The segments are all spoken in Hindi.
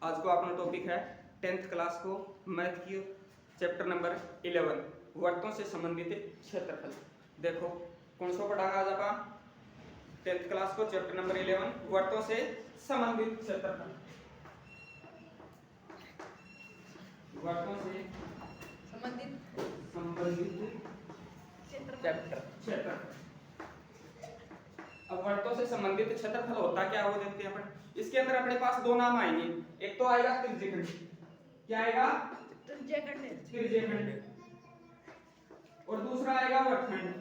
आज को अपना टॉपिक है 10th क्लास को मैथ की चैप्टर नंबर 11 वर्तों से संबंधित क्षेत्रफल। देखो कौन सा पढ़ा आज आप 10th क्लास को चैप्टर नंबर 11 वर्तों से संबंधित क्षेत्रफल। वर्तों से संबंधित क्षेत्रफल। अब वर्तों से संबंधित क्षेत्रफल होता क्या वो देखते हैं अपन। इसके अंदर अपने पास दो नाम आएंगे, एक तो आएगा त्रिज्यखंड। क्या आएगा? त्रिज्यखंड। और दूसरा आएगा वर्तखंड।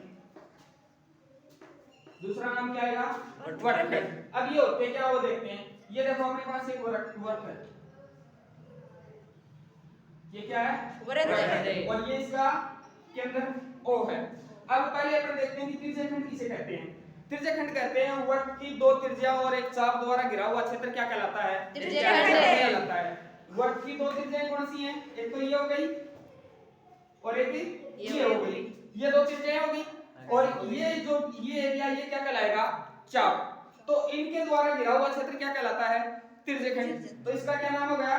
दूसरा नाम क्या आएगा? वर्तखंड। अब ये होते क्या वो देखते हैं। ये देखो अपने पास एक वर्त है, ये क्या है? वर्त है। और ये इसका केंद्र O है। अब पहले अपन देखते हैं कि त्रिज्यखंड किसे कहते हैं। त्रिज्यखंड कहते हैं वर्त की दो त्रिज्या और एक चाप द्वारा घिरा हुआ क्षेत्र क्या कहलाता है? त्रिज्यखंड कहलाता है। वर्त की दो त्रिज्याएं कौन सी हैं? एक तो ये हो गई और एक ये हो गई। ये दो त्रिज्याएं हो गई और ये जो ये एरिया ये क्या कहलाएगा? चाप। तो इनके द्वारा घिरा हुआ क्षेत्र क्या कहलाता है? त्रिज्यखंड। तो इसका क्या नाम हो गया?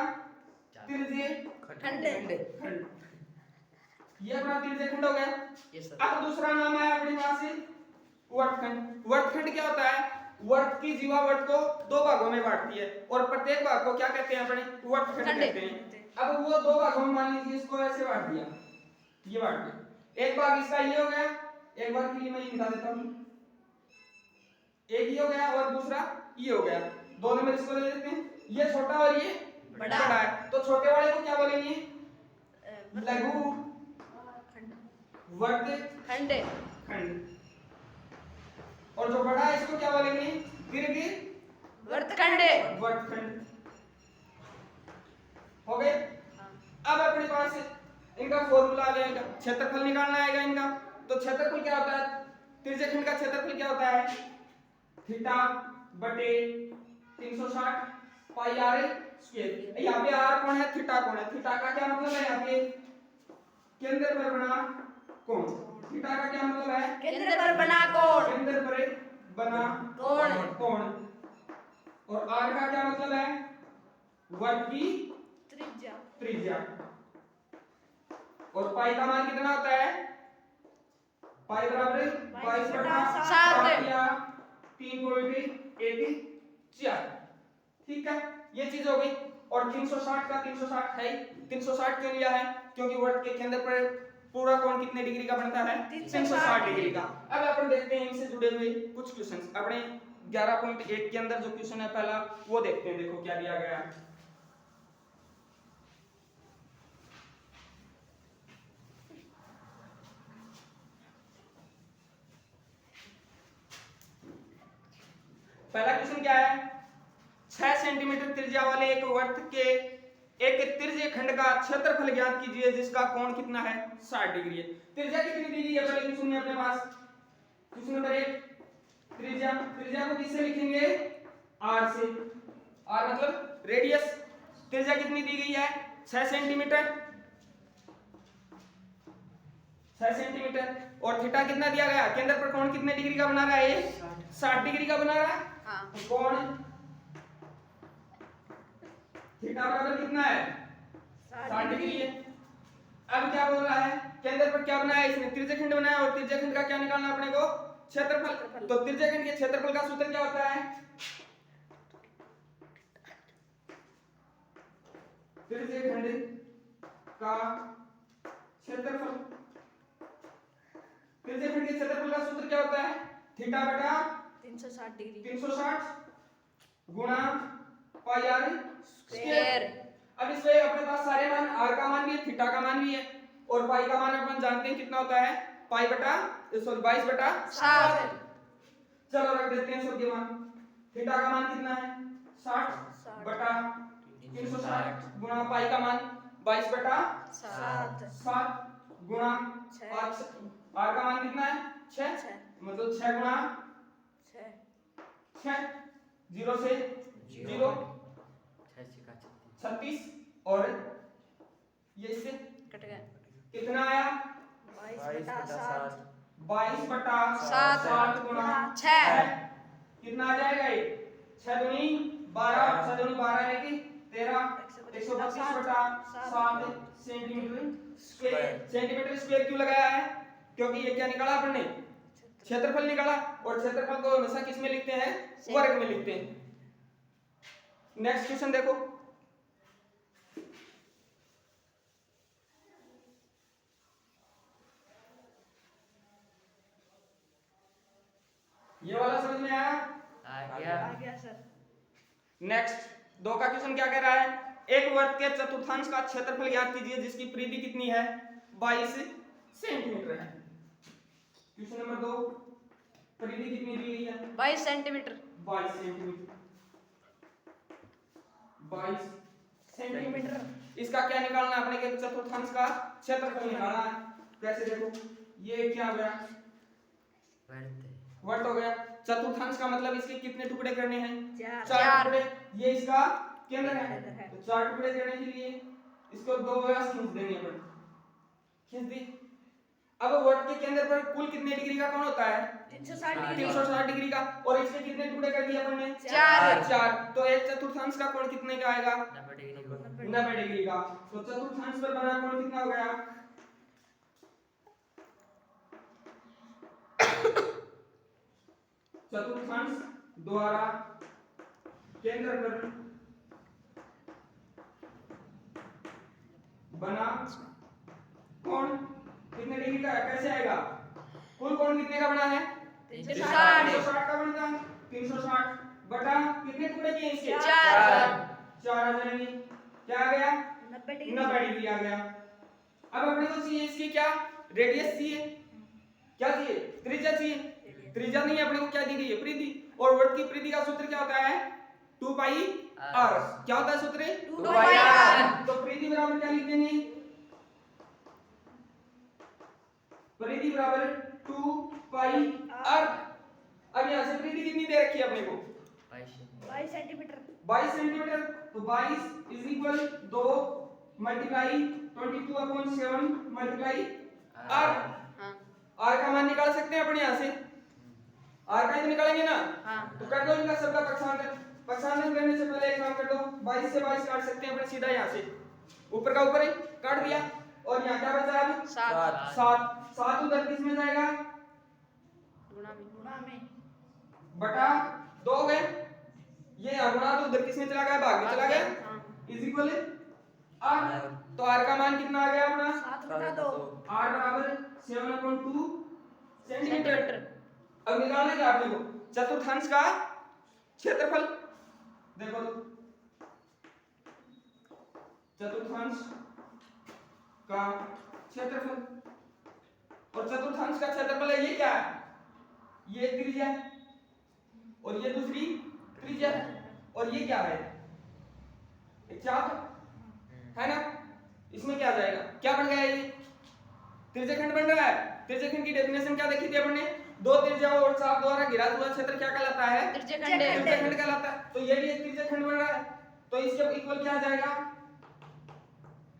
त्रिज्यखंड। ये अपना त्रिज्यखंड हो गया। अब दूसरा नाम आया अपने पास वर्तखंड। वर्तखंड क्या होता है? वर्त की जीवावर्त को दो भागों में बांटती है और प्रत्येक भाग को क्या कहते हैं अपने? वर्तखंड कहते हैं। अब वो दो भागों में मान लीजिए इसको ऐसे बांट दिया, ये बांट दिया। एक भाग इसका ये हो गया, एक बार के लिए मैं ये मिटा देता हूं, एक ये हो गया और दूसरा ये हो गया। दोनों में इसको ले लेते हैं, ये छोटा और ये बड़ा है। तो छोटे वाले को क्या बोलेंगे? लघु वर्तखंड। और जो बड़ा है इसको क्या बोलेंगे? दीर्घ वर्तखंड। हो गए। अब अपने पास इनका फॉर्मूला आ जाएगा, क्षेत्रफल निकालना आएगा इनका। तो क्षेत्रफल क्या होता है? त्रिज्यखंड का क्षेत्रफल क्या होता है? थीटा बटे 360 पाई आर स्क्वायर। यहाँ पे आर कौन है? थीटा कौन है? थीटा का क्या मतलब है? यहाँ पे केंद्र पर बना कोण। थीटा का क्या मतलब है? केंद्र पर बना कोण। केंद्र पर बना कोण। और आर का क्या मतलब है? वर्ग की त्रिज्या। और पाई का मान कितना होता है? पाई बराबर 22/7 या 3.14। ठीक है, ये चीज हो गई। और 360 का 360 है। 360 क्यों लिया है? क्योंकि वर्ग के केंद्र पर पूरा कोण कितने डिग्री का बनता है? 360 डिग्री का। अब अपन देखते हैं इनसे जुड़े हुए कुछ क्वेश्चंस। अपने 11.1 के अंदर जो क्वेश्चन है पहला वो देखते हैं। देखो क्या दिया गया है। पहला क्वेश्चन क्या है? 6 सेंटीमीटर त्रिज्या वाले एक वर्त के एक त्रिज्यखंड का क्षेत्रफल ज्ञात कीजिए जिसका कोण कितना है? 60 डिग्री है। त्रिज्या कितनी दी गई है? पहले क्वेश्चन में अपने पास क्वेश्चन नंबर 1 त्रिज्या को किससे लिखेंगे? r से। r मतलब रेडियस। त्रिज्या कितनी दी गई है? 6 सेंटीमीटर। 6 सेंटीमीटर। और थीटा कितना दिया गया? केंद्र पर कोण कितने डिग्री का बना रहा है? 60 डिग्री का बना रहा है। कोण थीटा बराबर कितना है? 60 डिग्री है। अब क्या बोल रहा है? केंद्र पर क्या बनाया इसने? त्रिज्यखंड बनाया। और त्रिज्यखंड का क्या निकालना अपने को? क्षेत्रफल। तो त्रिज्यखंड के क्षेत्रफल का सूत्र क्या होता है? त्रिज्यखंड का क्षेत्रफल। त्रिज्यखंड के क्षेत्रफल का सूत्र क्या होता है? थीटा बटा 360 गुणा पाई आर स्क्वायर। अब इसमें अपने पास सारे मान, आर का मान भी है, थीटा का मान भी है और पाई का मान अपन जानते हैं कितना होता है? पाई बटा 22/7। चलो रख देते हैं सबके मान। थीटा का मान कितना है? 60 बटा 360 गुणा पाई का मान 22/7 गुणा 5। आर का मान कितना है? 6। मतलब 6 गुणा 6 0 से 0 36 और ये इससे कट गया। कितना आया? 22/7 गुणा 6 कितना आ जाएगा? ये 6 दूनी 12 6 दूनी 12 यानी कि 13 36/7 सेंटीमीटर स्क्वायर। सेंटीमीटर स्क्वायर क्यों लगाया है? क्योंकि ये क्या निकाला आपने? क्षेत्रफल निकाला, और क्षेत्रफल को हमेशा किस में लिखते हैं? वर्ग में लिखते हैं। नेक्स्ट क्वेश्चन देखो, ये वाला समझ में आया? आ गया सर। नेक्स्ट 2 का क्वेश्चन क्या कह रहा है? एक वर्ग के चतुर्थांश का क्षेत्रफल ज्ञात कीजिए जिसकी परिधि कितनी है? 22 सेंटीमीटर है। क्वेश्चन नंबर 2, परिधि कितनी दी गई है? 22 सेंटीमीटर। 22 सेंटीमीटर। 22 सेंटीमीटर। इसका क्या निकालना है? अपने के चतुर्थांश का क्षेत्रफल निकालना है। कैसे? देखो, ये क्या हो गया? वर्ग हो गया। चतुर्थांश का मतलब इसके कितने टुकड़े करने हैं? 4 टुकड़े। ये इसका केंद्र है, तो 4 टुकड़े करने के लिए इसको 2 व्यास खींच देंगे अपन। खींच दी। अब वर्ग के केंद्र पर कुल कितने डिग्री का कोण होता है? 360 डिग्री का। और इसके कितने टुकड़े कर दिए अपन ने? 4। तो एक चतुर्थांश का कोण कितने का आएगा? 90 डिग्री का। तो चतुर्थांश पर बना कोण कितना हो गया? चतुर्थांश द्वारा केंद्र पर बना कोण कितने डिग्री का है? कैसे आएगा? कुल कोण कितने का बना है? 360 का बनता है। 360 बटा कितने टुकड़े किए इसके? 4 आ जाएंगे। क्या आ गया? 90 डिग्री आ गया। अब अपने को चाहिए इसकी क्या? रेडियस चाहिए। क्या चाहिए? त्रिज्या चाहिए। त्रिज्या नहीं, अपने को क्या दी गई है? परिधि। और वर्ग की परिधि का सूत्र क्या होता है? 2 पाई r। क्या होता है सूत्र? 2 पाई r। तो परिधि बराबर क्या लिख देंगे? परिधि बराबर 2 पाई r। अब यहां से परिधि कितनी दे रखी है अपने को? 22 सेंटीमीटर। 22 सेंटीमीटर। तो 22 is equal 2 multiply 22/7 multiply r। r का मान निकाल सकते हैं अपन यहां से। r का ही निकालेंगे ना? तो कर दो इनका सबका पक्षांतर। पक्षांतर करने से पहले एक काम कर दो, 22 से 22 काट सकते हैं अपन सीधा यहां से। ऊपर का ऊपर ही काट दिया, और यहां क्या बचा अब? 7 उधर किस में जाएगा? गुणा में बटा 2 हो गए। ये गुणा तो उधर किस में चला गया? भाग में चला गया। Is equal r। तो r का मान कितना आ गया अपना? 7/2। r बराबर 7/2 सेंटीमीटर। अब निकालना क्या आपने को? चतुर्थांश का क्षेत्रफल। देखो चतुर्थांश का क्षेत्रफल, और चतुर्थांश का क्षेत्रफल है ये क्या है? ये त्रिज्या है, और ये दूसरी त्रिज्या है, और ये क्या है? एक चाप है ना? इसमें क्या जाएगा? क्या बन गया? ये त्रिज्याखंड बन रहा है। त्रिज्याखंड की डेफिनेशन क्या देखी थी अपन ने? 2 त्रिज्याओं और चाप द्वारा घिरा हुआ क्षेत्र क्या कहलाता है? त्रिज्याखंड कहलाता है। तो ये भी एक त्रिज्याखंड बन रहा है, तो इसके इक्वल क्या आ जाएगा?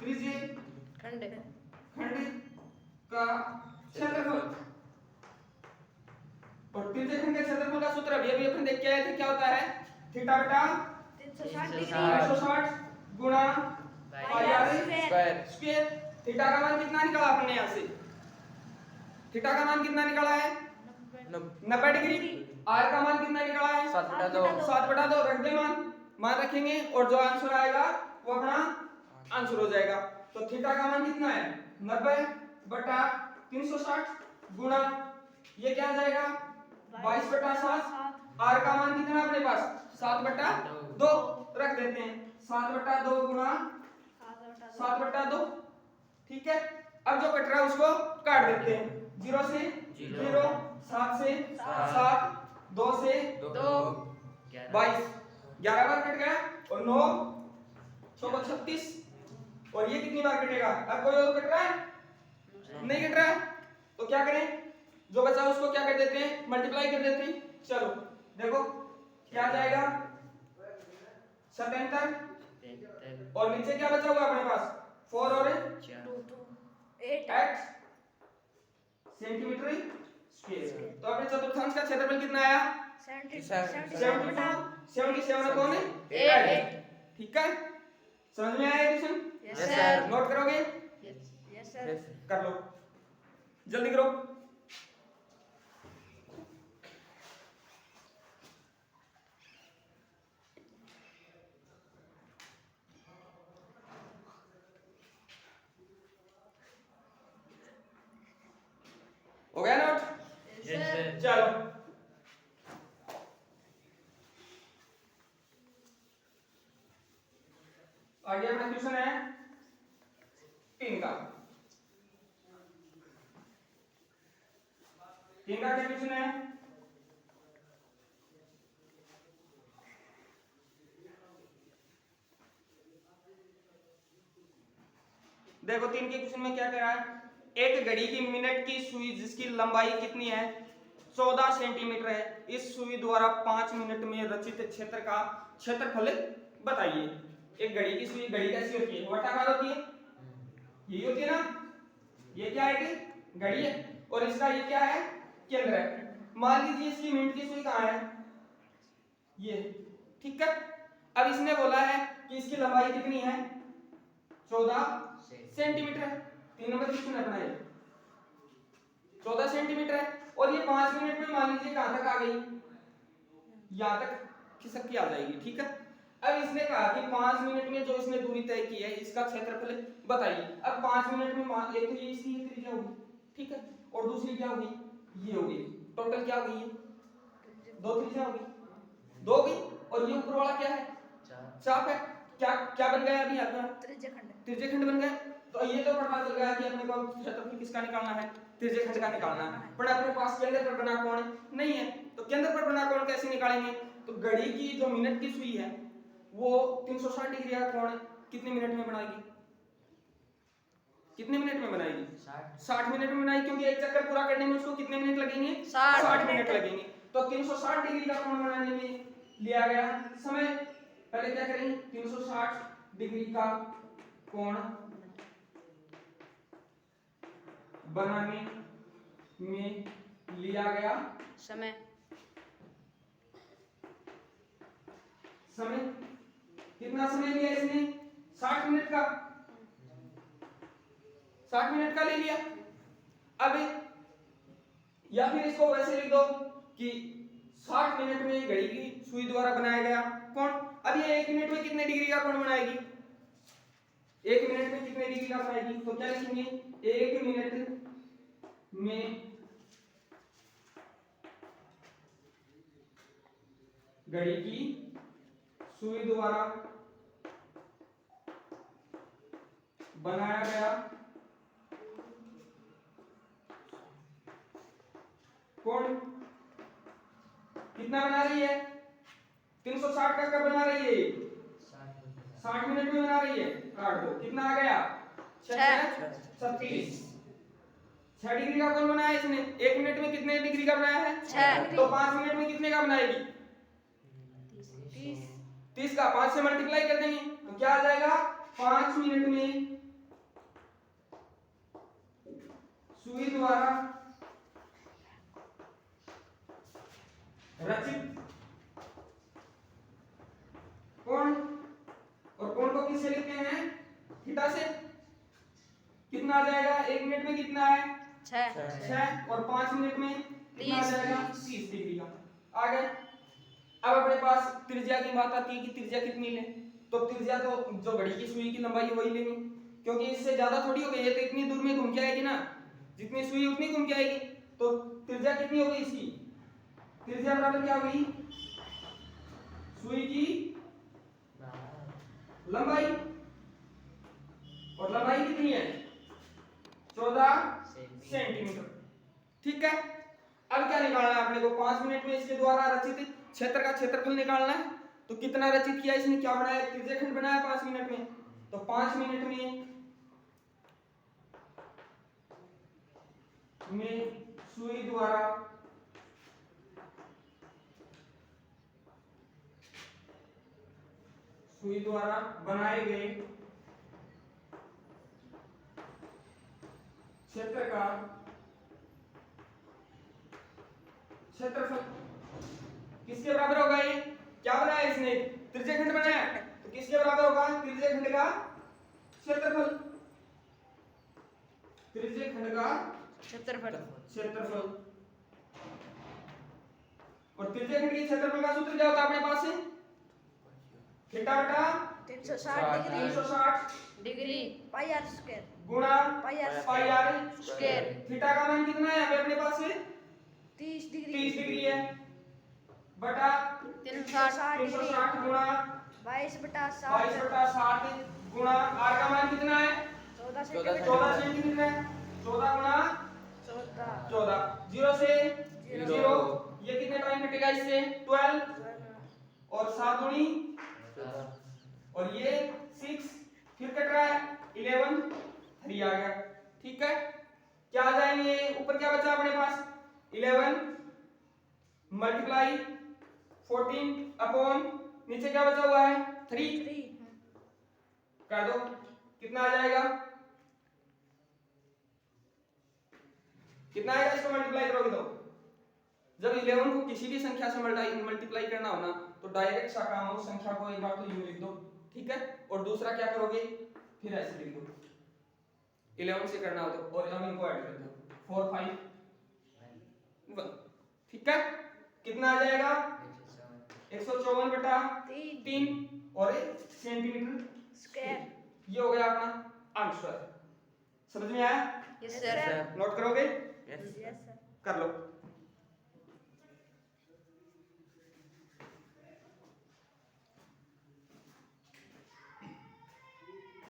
त्रिज्याखंड का क्षेत्रफल। और त्रिज्याखंड के क्षेत्रफल का सूत्र अभी अपन देख के आए थे। क्या होता है? थीटा बटा 360 गुणा पाई r स्क्वायर। थीटा का मान कितना निकाला आपने यहां से? थीटा का मान कितना निकाला है? 90 डिग्री। r का मान कितना निकाला है? 7/2। रख दे मान रखेंगे, और जो आंसर आएगा वो अपना आंसर हो जाएगा। तो थीटा का मान कितना है? 90 बटा 360 गुणा ये क्या आ जाएगा? 22/7। r का मान कितना है अपने पास? 7/2 रख देते हैं। 7/2 गुणा 7/2। ठीक है। अब जो कट रहा है उसको काट देते हैं। 0 से 0, 7 से 7, 2 से 2, 22, 11 बार कट गया, और 9 6 36, और ये कितनी बार कटेगा? अब कोई और कट रहा है? नहीं कट रहा है। तो क्या करें? जो बचा उसको क्या कर देते हैं? मल्टीप्लाई कर देते हैं। चलो देखो क्या आ जाएगा? 77, और नीचे क्या बचा हुआ अपने पास? 4 और 8 सेंटीमीटर स्क्वायर। तो अपने चतुर्थांश का क्षेत्रफल कितना आया? 77 कौन है? 8। ठीक है। समझ में आया क्वेश्चन? Yes, sir. नोट करोगे? Yes sir. कर लो, जल्दी करो। हो गया नोट? Yes sir. चलो आगे अपना क्वेश्चन है 3 का। 3 का क्या क्वेश्चन है? देखो 3 के क्वेश्चन में क्या कह रहा है, एक घड़ी की मिनट की सुई जिसकी लंबाई कितनी है 14 सेंटीमीटर है, इस सुई द्वारा 5 मिनट में रचित क्षेत्र का क्षेत्रफल बताइए। एक घड़ी की सुई, घड़ी कैसी होती है, वर्ताकार होती है, यही होती है ना, ये क्या है कि घड़ी है और इसका ये क्या है, केंद्र है। मान लीजिए इसकी मिनट की सुई कहाँ है, ये, ठीक है। अब इसने बोला है कि इसकी लंबाई कितनी है 14 सेंटीमीटर है। 3 नंबर क्वेश्चन है अपना ये 14 सेंटीमीटर है और ये 5 मिनट में मान लीजिए कहां तक आ गई, यहां तक खिसक के आ जाएगी, ठीक है। अब इसने कहा कि 5 मिनट में जो इसने दूरी तय की है इसका क्षेत्रफल बताइए। अब 5 मिनट में एक तो ये इसकी त्रिज्या होगी, ठीक है, और दूसरी क्या होगी, ये होगी, टोटल क्या होगी, ये 2 त्रिज्या होगी, 2 होगी और ये ऊपर वाला क्या है, चाप है। क्या क्या बन गया अभी आपका, त्रिज्यखंड बन गया। तो ये तो पता चल गया कि अपने को क्षेत्रफल किसका निकालना है, त्रिज्यखंड का निकालना है। पर अपने पास केंद्र पर बना कोण नहीं है, तो केंद्र पर बना कोण कैसे निकालेंगे, तो घड़ी की जो मिनट की सुई है वो 360 डिग्री का कोण कितने मिनट में बनाएगी, कितने मिनट में बनाएगी, 60 मिनट में बनाएगी, क्योंकि एक चक्कर पूरा करने में उसको कितने मिनट लगेंगे, 60 मिनट लगेंगे। तो 360 डिग्री का कोण बनाने में लिया गया समय, पहले क्या करेंगे, 360 डिग्री का कोण बनाने में लिया गया समय कितना समय लिया इसने, 60 मिनट का, 60 मिनट का ले लिया। अब या फिर इसको वैसे लिख दो कि 60 मिनट में घड़ी की सुई द्वारा बनाया गया कोण। अब ये 1 मिनट में कितने डिग्री का कोण बनाएगी, 1 मिनट में कितने डिग्री का बनाएगी, तो क्या लिखेंगे, 1 मिनट में घड़ी की सुई द्वारा बनाया गया कोण कितना बना रही है, 360 का कब बना रही है, 60 मिनट में बना रही है, काट दो, कितना आ गया, 36 6 डिग्री का कोण बनाया इसने। 1 मिनट में कितने डिग्री का बनाया है, 6। तो 5 मिनट में कितने का बनाएगी, 30 का 5 से मल्टीप्लाई कर देंगे तो क्या आ जाएगा, 5 मिनट में सुई द्वारा रचित कोण, और कोण को किससे लिखते हैं, थीटा से। कितना आ जाएगा, 1 मिनट में कितना है, 6 और 5 मिनट में कितना आ जाएगा, 30 डिग्री का आ गया। अब अपने पास त्रिज्या की बात आती है कि त्रिज्या कितनी ले, तो त्रिज्या तो जो घड़ी की सुई की लंबाई है वही लेंगे, क्योंकि इससे ज्यादा थोड़ी हो गई, ये तो इतनी दूर में घूम के आएगी ना, जितनी सुई उतनी घूम के आएगी। तो त्रिज्या कितनी हो गई इसकी, त्रिज्या बराबर क्या हुई, सुई की लंबाई, और लंबाई कितनी है 14 सेंटीमीटर, ठीक है। अब क्या निकालना है अपने को, 5 मिनट में इसके द्वारा रचित क्षेत्र का क्षेत्रफल निकालना है। तो कितना रचित किया इसने, क्या बनाया, त्रिज्यखंड बनाया 5 मिनट में, तो 5 मिनट में सुई द्वारा बनाए गए क्षेत्र का क्षेत्रफल किसके बराबर होगा, ये क्या बनाया इसने, त्रिज्यखंड बनाया, तो किसके बराबर होगा, त्रिज्यखंड का क्षेत्रफल, त्रिज्य खंड का क्षेत्रफल। क्षेत्रफल। और त्रिज्य खंड के क्षेत्रफल का सूत्र क्या होता है अपने पास से? थीटा बटा 360 degree 360 degree pi r square गुणा pi r pi r square. Theta का मान कितना है यहाँ पे अपने पास से? 30 डिग्री 30 डिग्री है बटा 360 डिग्री 360 गुणा 22 बटा 22 7 बटा 60 गुणा आर का मान कितना है? 14 14 सेंटीमीटर सेंटीमीटर है। 14 गुणा 14 0 से जीरो। 0 ये कितने टाइम कटेगा इससे? 12 और 7 गुणी और ये 6 फिर कट रहा है 11 3 आ गया। ठीक है क्या आ जाएंगे? ऊपर क्या बचा अपने पास? 11 मल्टीप्लाई 14 अपॉन नीचे क्या बचा हुआ है? 3 कर दो कितना आ जाएगा? कितना आएगा इसको मल्टीप्लाई करोगे तो? जब 11 को किसी भी संख्या से मल्टीप्लाई करना हो ना तो डायरेक्ट सा काम हो, संख्या को एक बार तो यूं लिख दो, ठीक है? और दूसरा क्या करोगे? फिर ऐसे लिख दो 11 से करना हो तो, और हम इनको ऐड कर दो 4 5 1 ठीक है? कितना आ जाएगा? 154 बटा 3 और 1 सेंटीमीटर स्क्वायर। ये हो गया अपना आंसर। समझ में आया? Yes sir. नोट करोगे? Yes sir. कर लो।